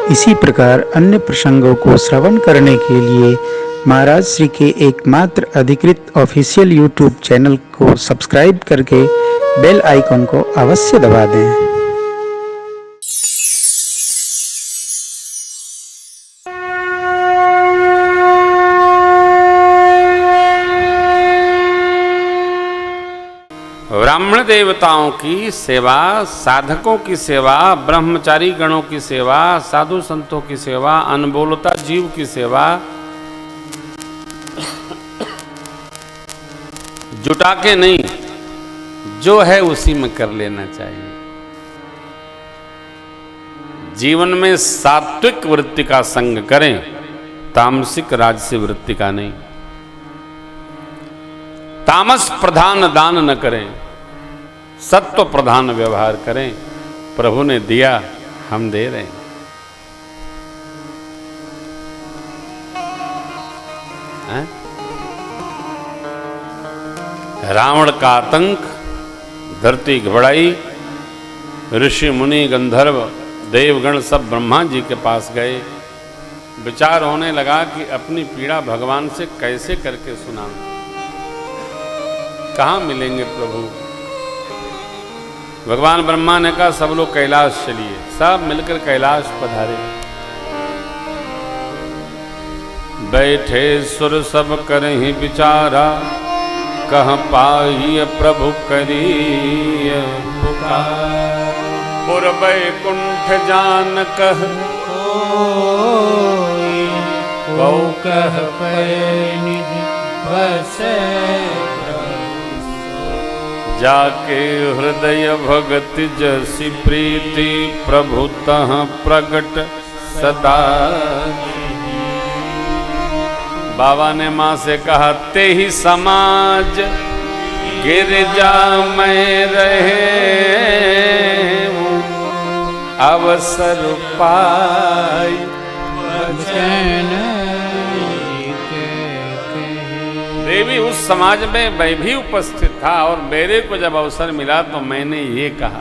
इसी प्रकार अन्य प्रसंगों को श्रवण करने के लिए महाराज श्री के एकमात्र अधिकृत ऑफिशियल यूट्यूब चैनल को सब्सक्राइब करके बेल आइकन को अवश्य दबा दें। ब्राह्मण देवताओं की सेवा, साधकों की सेवा, ब्रह्मचारी गणों की सेवा, साधु संतों की सेवा, अनबोलता जीव की सेवा जुटा के नहीं, जो है उसी में कर लेना चाहिए। जीवन में सात्विक वृत्ति का संग करें, तामसिक राजसी वृत्ति का नहीं। तामस प्रधान दान न करें, सत्व प्रधान व्यवहार करें। प्रभु ने दिया, हम दे रहे हैं। रावण का आतंक, धरती घबराई, ऋषि मुनि गंधर्व देवगण सब ब्रह्मा जी के पास गए। विचार होने लगा कि अपनी पीड़ा भगवान से कैसे करके सुनाऊं, कहाँ मिलेंगे प्रभु। भगवान ब्रह्मा ने कहा सब लोग कैलाश चलिए। सब मिलकर कैलाश पधारे। बैठे सुर सब करहि विचारा, कह पाई प्रभु करिय पुकार। पुर बैकुंठ जान कह को कह पय निज बसे। जाके हृदय भगति जसी प्रीति, प्रभु तह प्रगट सदा। बाबा ने माँ से कहा ते ही समाज गिरजा में रहे, अवसर पाई देवी। उस समाज में मैं भी उपस्थित था और मेरे को जब अवसर मिला तो मैंने ये कहा।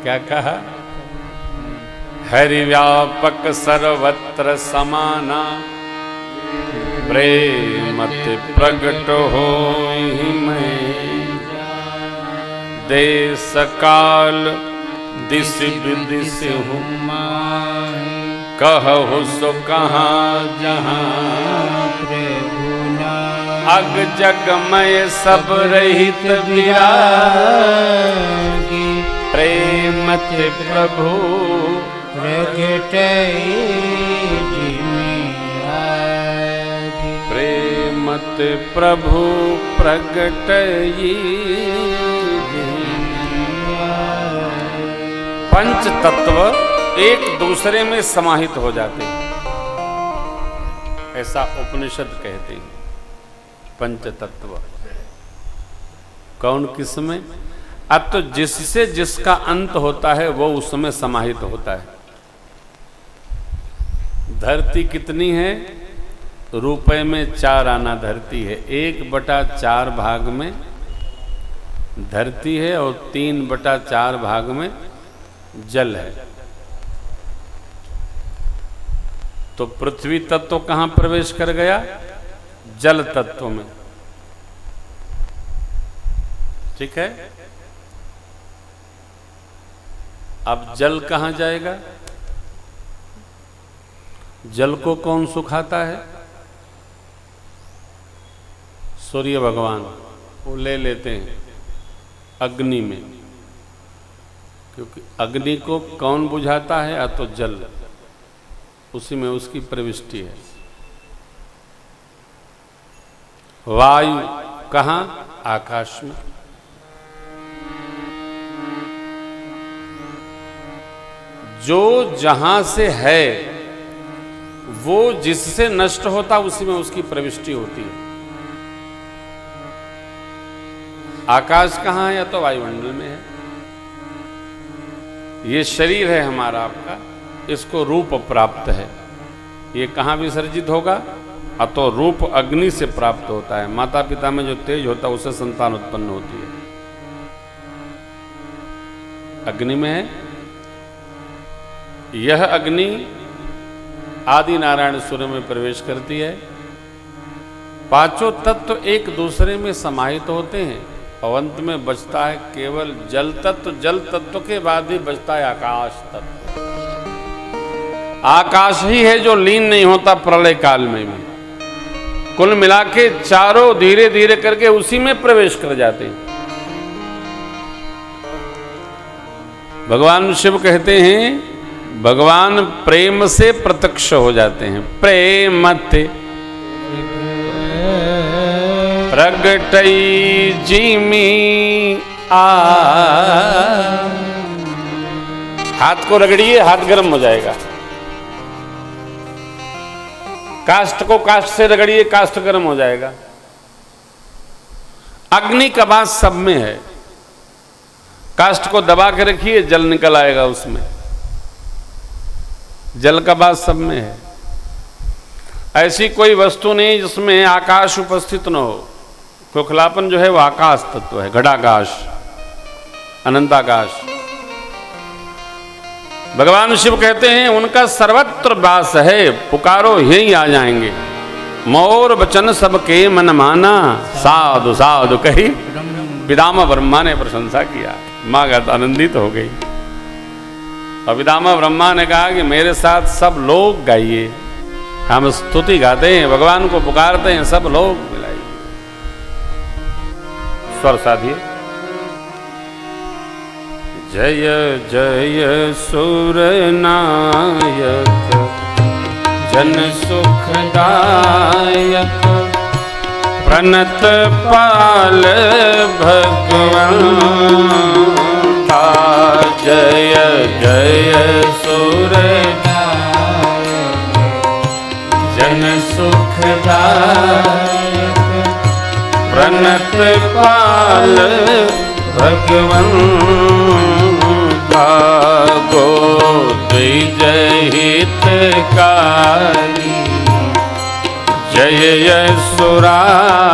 क्या कहा? हरि व्यापक सर्वत्र समाना, प्रेमति प्रगट होहि मैं। देश काल दिस विदिश हूँ, कहु सो कहाँ जहाँ। अग जगमय सब रहित विरागी, प्रेमत प्रभु प्रगटई। प्रेमत प्रभु प्रगटई। पंच तत्व एक दूसरे में समाहित हो जाते हैं, ऐसा उपनिषद कहते हैं। पंच तत्व कौन किसमें? अब तो जिससे जिसका अंत होता है वो उसमें समाहित होता है। धरती कितनी है? रुपए में 4 आना धरती है। 1/4 भाग में धरती है और 3/4 भाग में जल है। तो पृथ्वी तत्व कहाँ प्रवेश कर गया? जल तत्व में। ठीक है। अब जल कहाँ जाएगा? जल को कौन सुखाता है? सूर्य भगवान। वो ले लेते हैं अग्नि में, क्योंकि अग्नि को कौन बुझाता है? तो जल, उसी में उसकी प्रविष्टि है। वायु कहाँ? आकाश में। जो जहां से है वो जिससे नष्ट होता उसी में उसकी प्रविष्टि होती है। आकाश कहाँ है? या तो वायुमंडल में है। ये शरीर है हमारा आपका, इसको रूप प्राप्त है। ये कहाँ विसर्जित होगा? अतो रूप अग्नि से प्राप्त होता है। माता पिता में जो तेज होता है उससे संतान उत्पन्न होती है। अग्नि में है। यह अग्नि आदि नारायण सूर्य में प्रवेश करती है। पांचों तत्व एक दूसरे में समाहित होते हैं और अंत में बचता है केवल जल तत्व। जल तत्व के बाद ही बचता है आकाश तत्व। आकाश ही है जो लीन नहीं होता प्रलय काल में भी। कुल मिला के चारों धीरे धीरे करके उसी में प्रवेश कर जाते हैं। भगवान शिव कहते हैं भगवान प्रेम से प्रत्यक्ष हो जाते हैं। प्रेमते प्रगटई जीमी आ। हाथ को रगड़िए, हाथ गर्म हो जाएगा। काष्ठ को काष्ठ से रगड़िए, काष्ठ गर्म हो जाएगा। अग्नि का बात सब में है। काष्ठ को दबा के रखिए, जल निकल आएगा उसमें। जल का बात सब में है। ऐसी कोई वस्तु नहीं जिसमें आकाश उपस्थित न हो। खोखलापन जो है वो आकाश तत्व है, घटाकाश, अनंताकाश। भगवान शिव कहते हैं उनका सर्वत्र वास है, पुकारो यही आ जाएंगे। मोर वचन सबके मन माना, साधु साधु कही पितामह ब्रह्मा ने प्रशंसा किया। माँ आनंदित हो गई और पितामह ब्रह्मा ने कहा कि मेरे साथ सब लोग गाइए। हम स्तुति गाते हैं, भगवान को पुकारते हैं, सब लोग मिलाइए। स्वर साधिए। जय जय सुरनायक जन सुखदायक प्रणत पाल भगवान। जय जय सुरनायक जन सुखदायक प्रणत पाल भगवान। गो जय हितकारी जय यशुरारी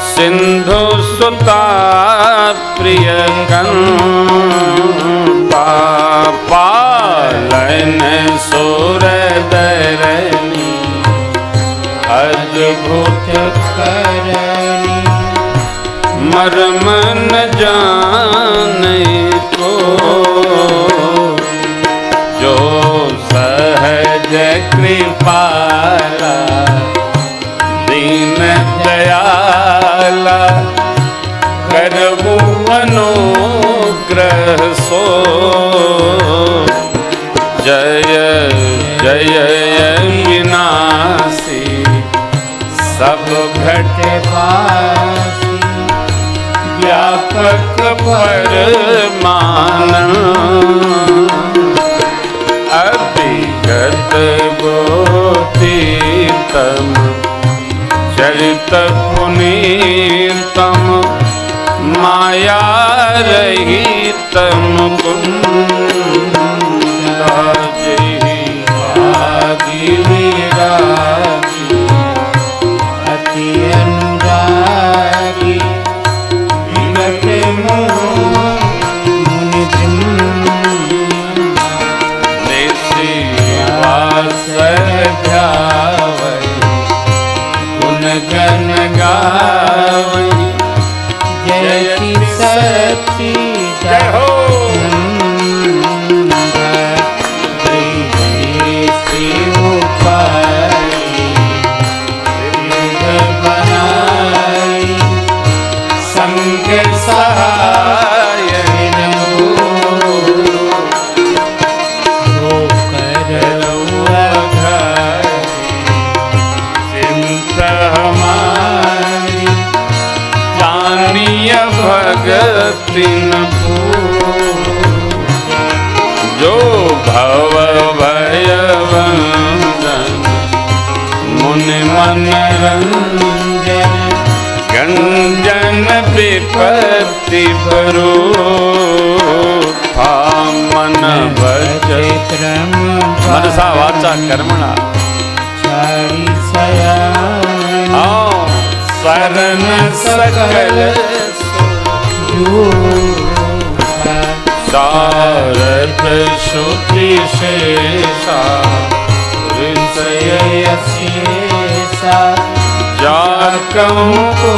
सिंधु सुता प्रिय पालन सुरदरनी अद्भुत करनी मर्म न जाने को जो सहज कृपाला दीन दयाला करबू अनुग्रह सो। जय जय विनाशी सब घटवासी व्यापक परमान अभिगत गोतीतम चरित पुनीतम माया रहितम कुंदाजी आदि विरागी अति अनुरागी गन गावई जय सती जय हो बनाई संग सहाय भगतिन जो भव भय वंदन मुनि मनरंजन गंजन विपत्ति भरो मन भज मनसा वाचा कर्मणा शरण सकल सारथ श्रुति शेषा ऋषय शेषा जाकहूँ को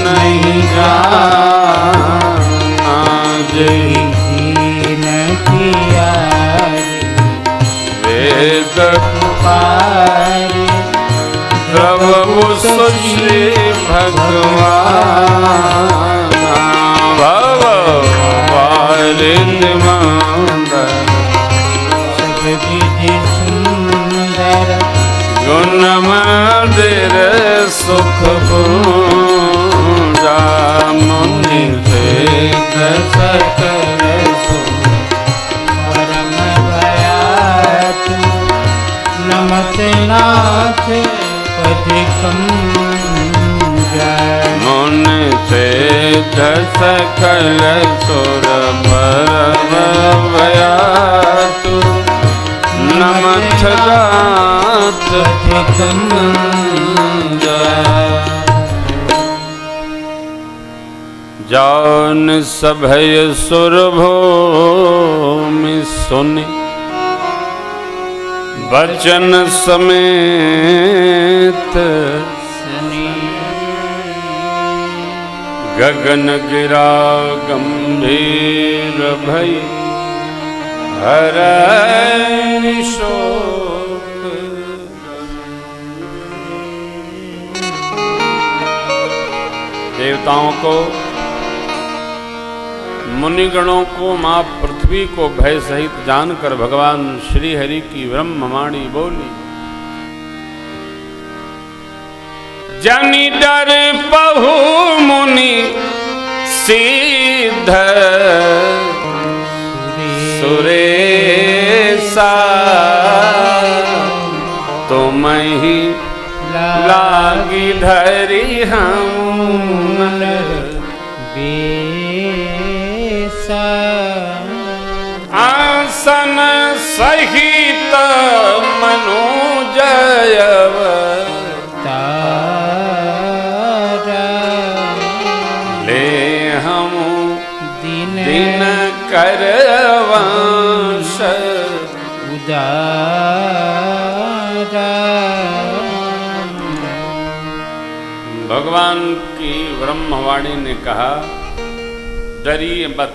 नहीं जाना जही दीन किया वेद पारी प्रभु श्री भगवान भव वारिद मंदर सब विधि सुंदर गुण मंदिर सुख पूजा मुनि से सकल परम भयात नमत नाथ अधिकम जय मुन से सकल सुर परम भयातु नमथ दात अधिकम जान सभय सुर भूमि सुनि बचन समेत गगन गिरा गंभीर भई हरै शोक देवताओं को मुनिगणों को मां पृथ्वी को भय सहित जानकर भगवान श्री हरि की ब्रह्मवाणी बोली। जनि डर बहु मुनि सिद्ध सुरेशा तुम ही लागी धरी हम आसन सहित मनुजयव ले हम दिन करवंश भगवान की ब्रह्मवाणी ने कहा डरिए मत।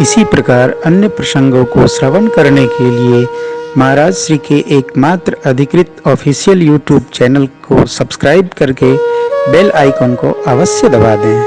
इसी प्रकार अन्य प्रसंगों को श्रवण करने के लिए महाराज श्री के एकमात्र अधिकृत ऑफिशियल यूट्यूब चैनल को सब्सक्राइब करके बेल आइकन को अवश्य दबा दें।